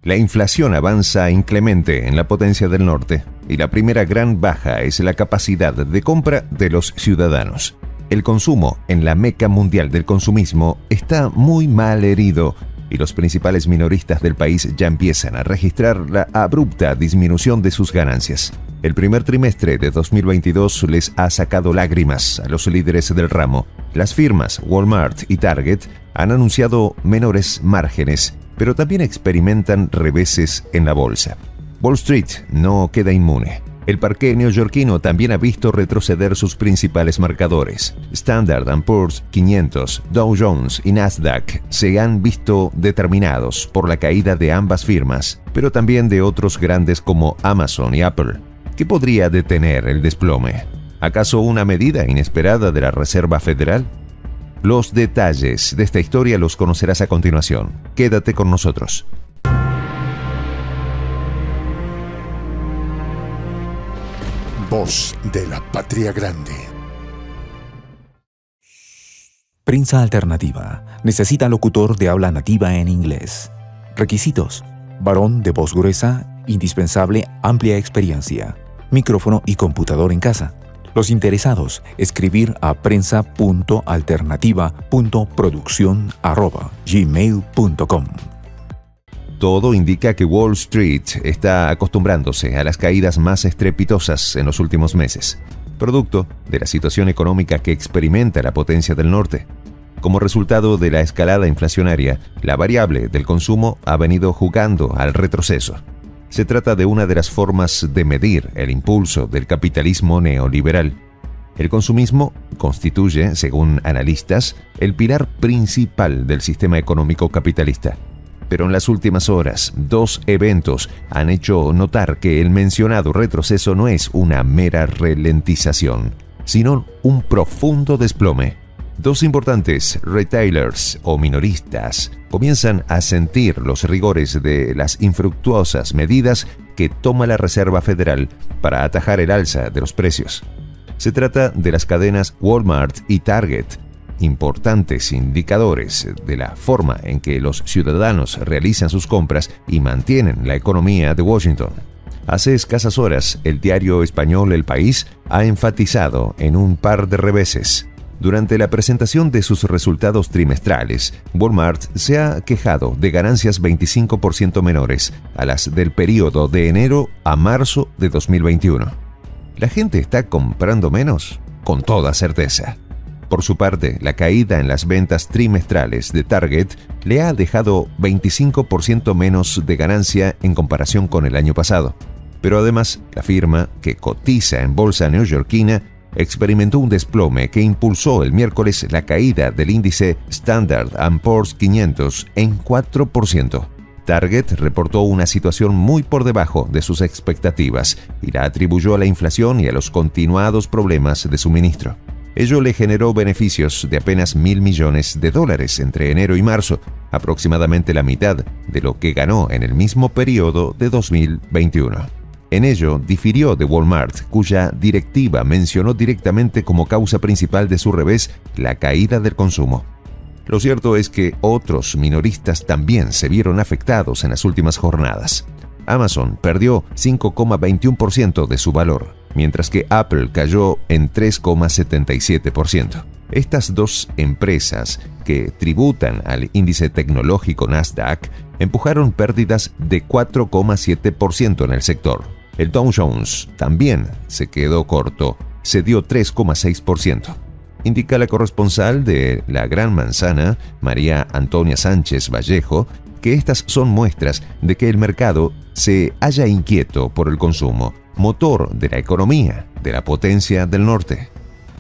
La inflación avanza inclemente en la potencia del norte y la primera gran baja es la capacidad de compra de los ciudadanos. El consumo en la meca mundial del consumismo está muy mal herido y los principales minoristas del país ya empiezan a registrar la abrupta disminución de sus ganancias. El primer trimestre de 2022 les ha sacado lágrimas a los líderes del ramo. Las firmas Walmart y Target han anunciado menores márgenes, pero también experimentan reveses en la bolsa. Wall Street no queda inmune. El parqué neoyorquino también ha visto retroceder sus principales marcadores. Standard & Poor's 500, Dow Jones y Nasdaq se han visto determinados por la caída de ambas firmas, pero también de otros grandes como Amazon y Apple. ¿Qué podría detener el desplome? ¿Acaso una medida inesperada de la Reserva Federal? Los detalles de esta historia los conocerás a continuación. Quédate con nosotros. Voz de la Patria Grande. Prensa Alternativa. Necesita locutor de habla nativa en inglés. Requisitos: varón de voz gruesa, indispensable amplia experiencia, micrófono y computador en casa. Los interesados, escribir a prensa.alternativa.produccion@gmail.com. Todo indica que Wall Street está acostumbrándose a las caídas más estrepitosas en los últimos meses, producto de la situación económica que experimenta la potencia del norte. Como resultado de la escalada inflacionaria, la variable del consumo ha venido jugando al retroceso. Se trata de una de las formas de medir el impulso del capitalismo neoliberal. El consumismo constituye, según analistas, el pilar principal del sistema económico capitalista. Pero en las últimas horas, dos eventos han hecho notar que el mencionado retroceso no es una mera ralentización, sino un profundo desplome. Dos importantes retailers o minoristas comienzan a sentir los rigores de las infructuosas medidas que toma la Reserva Federal para atajar el alza de los precios. Se trata de las cadenas Walmart y Target, importantes indicadores de la forma en que los ciudadanos realizan sus compras y mantienen la economía de Washington. Hace escasas horas, el diario español El País ha enfatizado en un par de reveses. Durante la presentación de sus resultados trimestrales, Walmart se ha quejado de ganancias 25% menores a las del periodo de enero a marzo de 2021. ¿La gente está comprando menos? Con toda certeza. Por su parte, la caída en las ventas trimestrales de Target le ha dejado 25% menos de ganancia en comparación con el año pasado. Pero además, la firma, que cotiza en bolsa neoyorquina, experimentó un desplome que impulsó el miércoles la caída del índice Standard & Poor's 500 en 4%. Target reportó una situación muy por debajo de sus expectativas y la atribuyó a la inflación y a los continuados problemas de suministro. Ello le generó beneficios de apenas $1.000 millones entre enero y marzo, aproximadamente la mitad de lo que ganó en el mismo periodo de 2021. En ello, difirió de Walmart, cuya directiva mencionó directamente como causa principal de su revés la caída del consumo. Lo cierto es que otros minoristas también se vieron afectados en las últimas jornadas. Amazon perdió 5,21% de su valor, mientras que Apple cayó en 3,77%. Estas dos empresas, que tributan al índice tecnológico Nasdaq, empujaron pérdidas de 4,7% en el sector. El Dow Jones también se quedó corto, cedió 3,6%. Indica la corresponsal de La Gran Manzana, María Antonia Sánchez Vallejo, que estas son muestras de que el mercado se halla inquieto por el consumo, motor de la economía de la potencia del norte.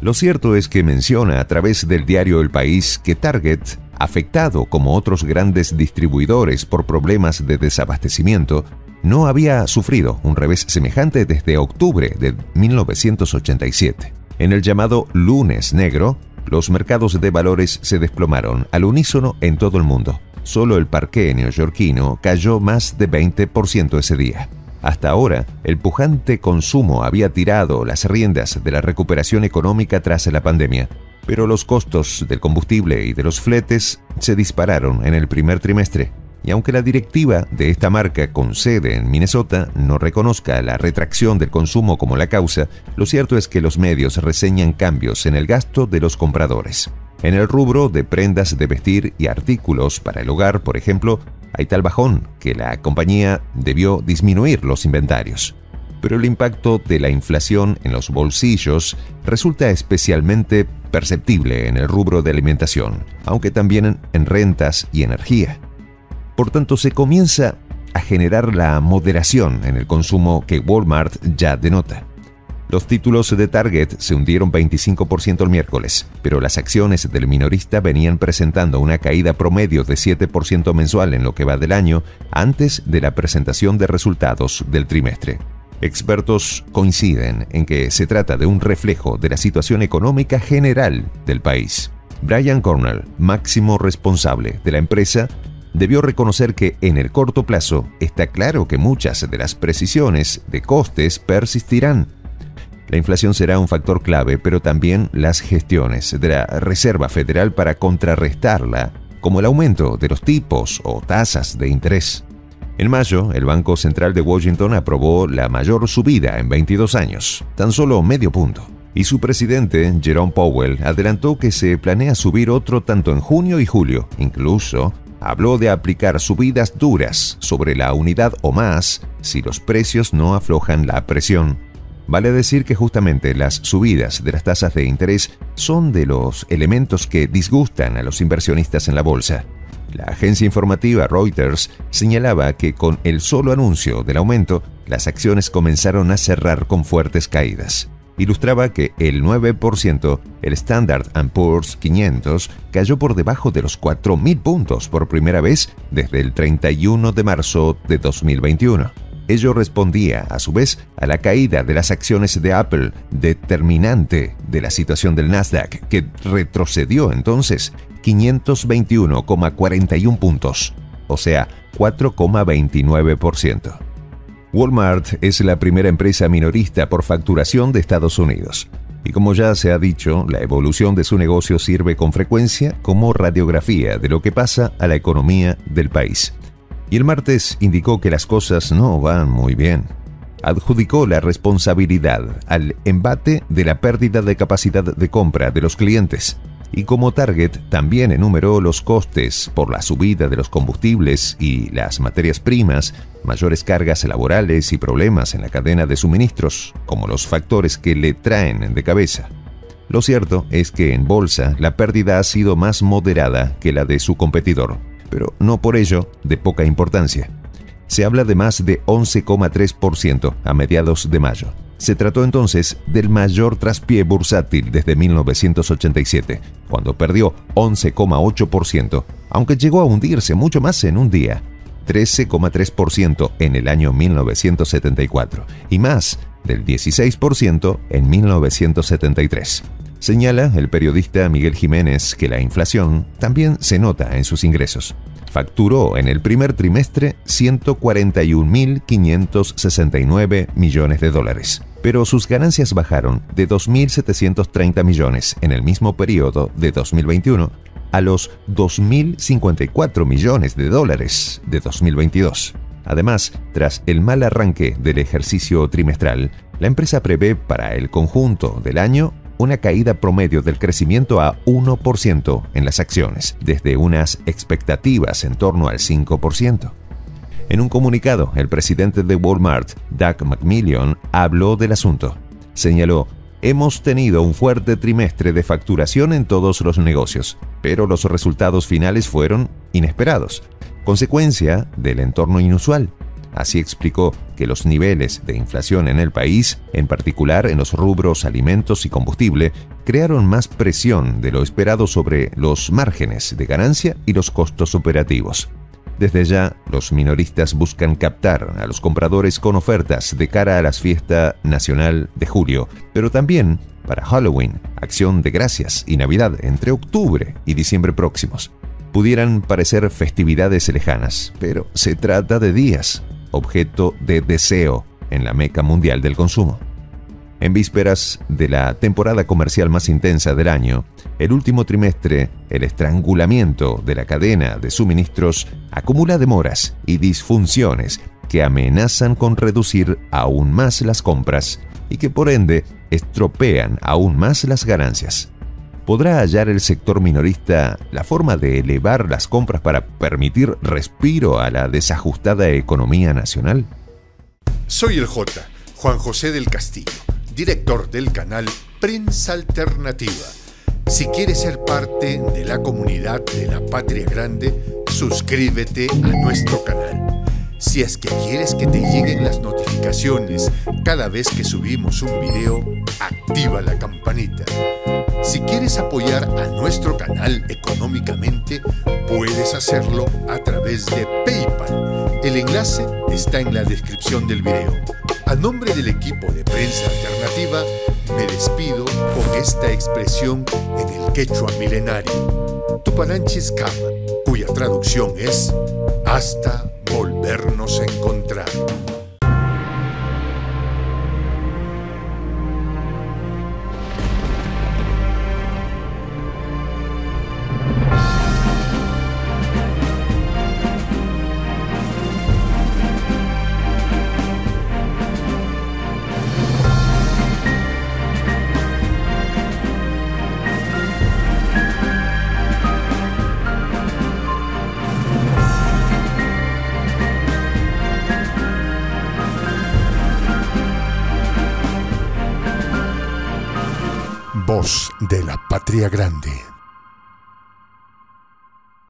Lo cierto es que menciona a través del diario El País que Target, afectado como otros grandes distribuidores por problemas de desabastecimiento, no había sufrido un revés semejante desde octubre de 1987. En el llamado lunes negro, los mercados de valores se desplomaron al unísono en todo el mundo. Solo el parqué neoyorquino cayó más de 20% ese día. Hasta ahora, el pujante consumo había tirado las riendas de la recuperación económica tras la pandemia, pero los costos del combustible y de los fletes se dispararon en el primer trimestre. Y aunque la directiva de esta marca con sede en Minnesota no reconozca la retracción del consumo como la causa, lo cierto es que los medios reseñan cambios en el gasto de los compradores. En el rubro de prendas de vestir y artículos para el hogar, por ejemplo, hay tal bajón que la compañía debió disminuir los inventarios. Pero el impacto de la inflación en los bolsillos resulta especialmente perceptible en el rubro de alimentación, aunque también en rentas y energía. Por tanto, se comienza a generar la moderación en el consumo que Walmart ya denota. Los títulos de Target se hundieron 25% el miércoles, pero las acciones del minorista venían presentando una caída promedio de 7% mensual en lo que va del año antes de la presentación de resultados del trimestre. Expertos coinciden en que se trata de un reflejo de la situación económica general del país. Brian Cornell, máximo responsable de la empresa, debió reconocer que en el corto plazo está claro que muchas de las precisiones de costes persistirán. La inflación será un factor clave, pero también las gestiones de la Reserva Federal para contrarrestarla, como el aumento de los tipos o tasas de interés. En mayo, el Banco Central de Washington aprobó la mayor subida en 22 años, tan solo medio punto. Y su presidente, Jerome Powell, adelantó que se planea subir otro tanto en junio y julio. Incluso habló de aplicar subidas duras sobre la unidad o más si los precios no aflojan la presión. Vale decir que justamente las subidas de las tasas de interés son de los elementos que disgustan a los inversionistas en la bolsa. La agencia informativa Reuters señalaba que con el solo anuncio del aumento, las acciones comenzaron a cerrar con fuertes caídas. Ilustraba que el 9%, el Standard & Poor's 500, cayó por debajo de los 4.000 puntos por primera vez desde el 31 de marzo de 2021. Ello respondía, a su vez, a la caída de las acciones de Apple, determinante de la situación del Nasdaq, que retrocedió entonces 521,41 puntos, o sea, 4,29%. Walmart es la primera empresa minorista por facturación de Estados Unidos. Y como ya se ha dicho, la evolución de su negocio sirve con frecuencia como radiografía de lo que pasa a la economía del país. Y el martes indicó que las cosas no van muy bien. Adjudicó la responsabilidad al embate de la pérdida de capacidad de compra de los clientes. Y como Target también enumeró los costes por la subida de los combustibles y las materias primas, mayores cargas laborales y problemas en la cadena de suministros, como los factores que le traen de cabeza. Lo cierto es que en bolsa la pérdida ha sido más moderada que la de su competidor, pero no por ello de poca importancia. Se habla de más de 11,3% a mediados de mayo. Se trató entonces del mayor traspié bursátil desde 1987, cuando perdió 11,8%, aunque llegó a hundirse mucho más en un día, 13,3% en el año 1974 y más del 16% en 1973. Señala el periodista Miguel Jiménez que la inflación también se nota en sus ingresos. Facturó en el primer trimestre 141.569 millones de dólares, pero sus ganancias bajaron de 2.730 millones en el mismo periodo de 2021 a los 2.054 millones de dólares de 2022. Además, tras el mal arranque del ejercicio trimestral, la empresa prevé para el conjunto del año una caída promedio del crecimiento a 1% en las acciones, desde unas expectativas en torno al 5%. En un comunicado, el presidente de Walmart, Doug McMillon, habló del asunto. Señaló: hemos tenido un fuerte trimestre de facturación en todos los negocios, pero los resultados finales fueron inesperados, consecuencia del entorno inusual. Así explicó que los niveles de inflación en el país, en particular en los rubros alimentos y combustible, crearon más presión de lo esperado sobre los márgenes de ganancia y los costos operativos. Desde ya, los minoristas buscan captar a los compradores con ofertas de cara a la fiesta nacional de julio, pero también para Halloween, Acción de Gracias y Navidad entre octubre y diciembre próximos. Pudieran parecer festividades lejanas, pero se trata de días, objeto de deseo en la meca mundial del consumo. En vísperas de la temporada comercial más intensa del año, el último trimestre, el estrangulamiento de la cadena de suministros acumula demoras y disfunciones que amenazan con reducir aún más las compras y que por ende estropean aún más las ganancias. ¿Podrá hallar el sector minorista la forma de elevar las compras para permitir respiro a la desajustada economía nacional? Soy el Juan José del Castillo, director del canal Prensa Alternativa. Si quieres ser parte de la comunidad de la Patria Grande, suscríbete a nuestro canal. Si es que quieres que te lleguen las notificaciones cada vez que subimos un video, activa la campanita. Si quieres apoyar a nuestro canal económicamente, puedes hacerlo a través de PayPal. El enlace está en la descripción del video. A nombre del equipo de Prensa Alternativa, me despido con esta expresión en el quechua milenario, Tupananchis Kama, cuya traducción es hasta volvernos a encontrar. Voz de la Patria Grande.